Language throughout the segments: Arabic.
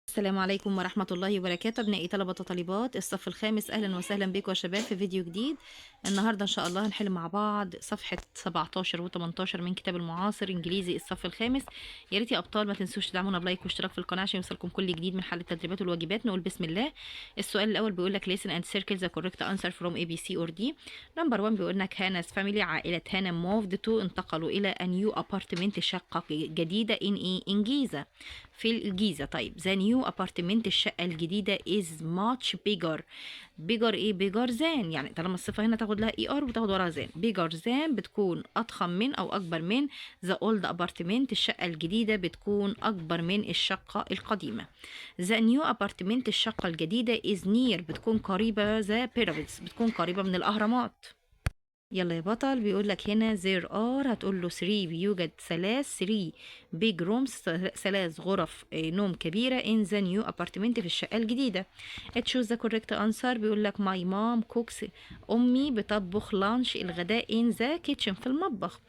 السلام عليكم ورحمة الله وبركاته. أبنائي طلبة وطالبات الصف الخامس، أهلا وسهلا بكم يا شباب في فيديو جديد. النهاردة إن شاء الله هنحل مع بعض صفحة 17 و 18 من كتاب المعاصر إنجليزي الصف الخامس. يا ريت يا أبطال ما تنسوش تدعمونا بلايك واشتراك في القناة عشان يوصلكم كل جديد من حل التدريبات والواجبات. نقول بسم الله. السؤال الأول بيقول لك listen and circle the correct answer from A B C or D. نمبر 1 بيقول لك هانا's family، عائلة هانا moved to، انتقلوا إلى a new apartment، شقة جديدة in جيزة، في الجيزة. طيب the new apartment، الشقة الجديدة is much bigger. bigger ايه؟ bigger than، يعني طالما الصفة هنا تاخد لها er وتاخد وراها than. bigger than بتكون أضخم من أو أكبر من the old apartment، الشقة الجديدة بتكون أكبر من الشقة القديمة. the new apartment، الشقة الجديدة is near، بتكون قريبة the pyramids، بتكون قريبة من الأهرامات. يلا يا بطل، بيقول لك هنا there are، هتقول له 3، بيوجد 3 big rooms، 3 غرف نوم كبيرة in the new apartment، في الشقة الجديدة. choose the correct answer. بيقول لك my mom cooks، أمي بتطبخ lunch، الغداء in the kitchen، في المطبخ.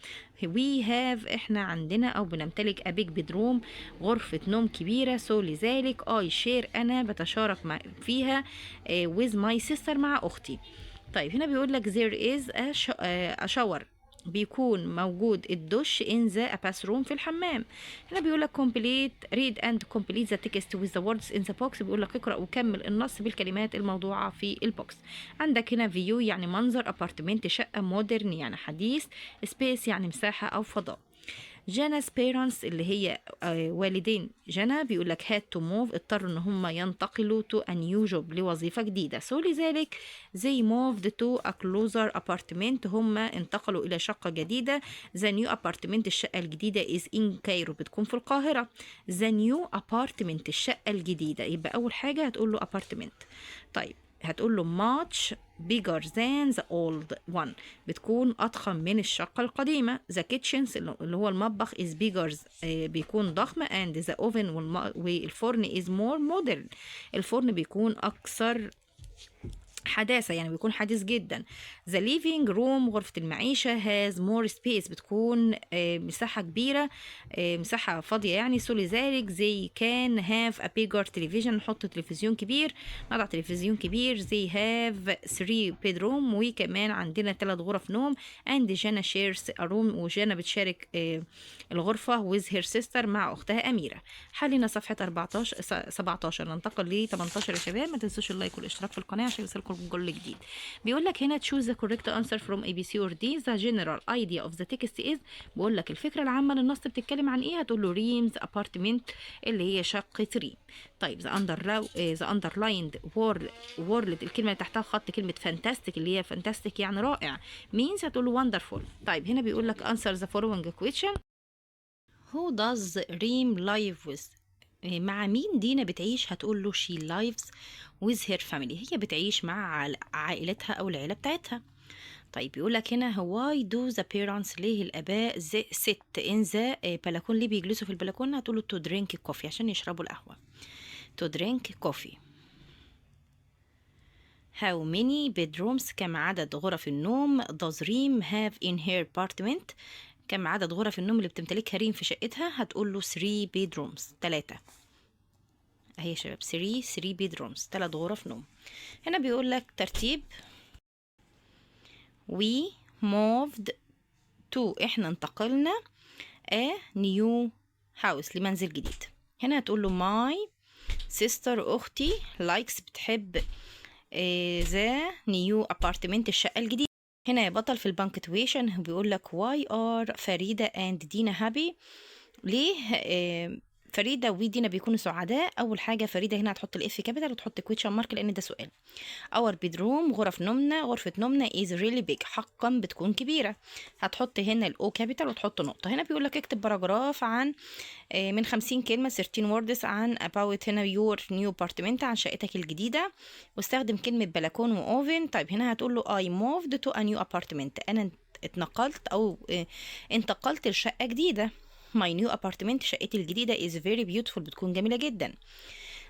we have، احنا عندنا أو بنمتلك a big bedroom، غرفة نوم كبيرة. so لذلك I share، أنا بتشارك فيها with my sister، مع أختي. طيب هنا بيقول لك there is a shower، بيكون موجود الدش in the bathroom، في الحمام. هنا بيقول لك complete read and complete the text with the words in the box، بيقول لك اقرأ وكمل النص بالكلمات الموضوعة في البوكس. عندك هنا view يعني منظر، apartment شقة، modern يعني حديث، space يعني مساحة أو فضاء. جانا بيرنتس اللي هي والدين جانا، بيقول لك had to move، اضطروا ان هم ينتقلوا to a new job، لوظيفة جديدة. so لذلك they moved to a closer apartment، هم انتقلوا الى شقة جديدة. the new apartment، الشقة الجديدة is in Cairo، بتكون في القاهرة. the new apartment، الشقة الجديدة، يبقى اول حاجة هتقول له apartment. طيب هتقول له much bigger than the old one، بتكون أضخم من الشقة القديمة. the kitchens اللي هو المطبخ is bigger، بيكون ضخم. and the oven والفرن is more modern، الفرن بيكون أكثر حداثة، يعني بيكون حديث جدا. the living room، غرفة المعيشة has more space، بتكون مساحة كبيرة، مساحة فاضية يعني. so لذلك they can have a bigger television، نحط تلفزيون كبير، نضع تلفزيون كبير. they have 3 bedroom، وكمان عندنا 3 غرف نوم. and جانا shares a room، وجانا بتشارك الغرفة with her sister، مع أختها أميرة. حلينا صفحة 17، ننتقل ل 18 يا شباب. ما تنسوش اللايك والاشتراك في القناة عشان يوصلكم كل جديد. بيقول لك هنا choose the correct answer from A B C or D. the general idea of the text is، بقول لك الفكرة العامة للنص بتتكلم عن ايه؟ هتقول له ريمز apartment، اللي هي شقة ريم. طيب the underlined word، الكلمة اللي تحتها خط كلمة fantastic، اللي هي fantastic يعني رائع، means هتقول له wonderful. طيب هنا بيقول لك answer the following question. Who does Reem live with؟ مع مين دينا بتعيش؟ هتقول له she lives with her family، هي بتعيش مع عائلتها أو العيلة بتاعتها. طيب يقول لك هنا why do the parents، ليه الآباء sit in the بلكون، ليه بيجلسوا في البلكونة؟ هتقول له to drink coffee، عشان يشربوا القهوة. to drink coffee. how many bedrooms، كم عدد غرف النوم does Reem have in her apartment، كم عدد غرف النوم اللي بتمتلكها ريم في شقتها؟ هتقول له 3 bedrooms، 3 اهي يا شباب، 3 bedrooms، 3 غرف نوم. هنا بيقول لك ترتيب we moved to، احنا انتقلنا a new house، لمنزل جديد. هنا هتقول له my sister، اختي likes، بتحب the new apartment، الشقة الجديدة. هنا يا بطل في البنكتويشن بيقول لك why are فريدة and دينا happy، ليه فريدة ودينا بيكونوا سعداء؟ أول حاجة فريدة هنا هتحط الإف كابيتال وتحط كويتشن مارك لأن ده سؤال. اور بيدروم، غرفة نومنا is really big، حقا بتكون كبيرة، هتحط هنا الأو كابيتال وتحط نقطة. هنا بيقول لك اكتب باراجراف عن من 50 كلمة 13 words عن about هنا your new apartment، عن شقتك الجديدة، واستخدم كلمة بلكون وأوفن. طيب هنا هتقول له I moved to a new apartment، أنا اتنقلت أو انتقلت لشقة جديدة. my new apartment، شقتي الجديدة is very beautiful، بتكون جميلة جدا.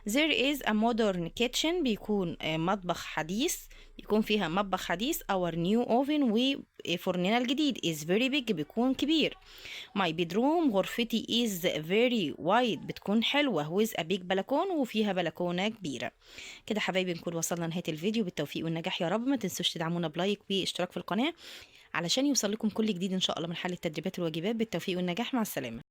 There is a modern kitchen بيكون مطبخ حديث، بيكون فيها مطبخ حديث. Our new oven وفرننا الجديد is very big بيكون كبير. My bedroom غرفتي is very wide بتكون حلوة with a big بلكون وفيها بلكونة كبيرة. كده حبايبي نكون وصلنا لنهاية الفيديو بالتوفيق والنجاح يا رب. ما تنسوش تدعمونا بلايك واشتراك في القناة علشان يوصل لكم كل جديد إن شاء الله من حل التدريبات والواجبات. بالتوفيق والنجاح، مع السلامة.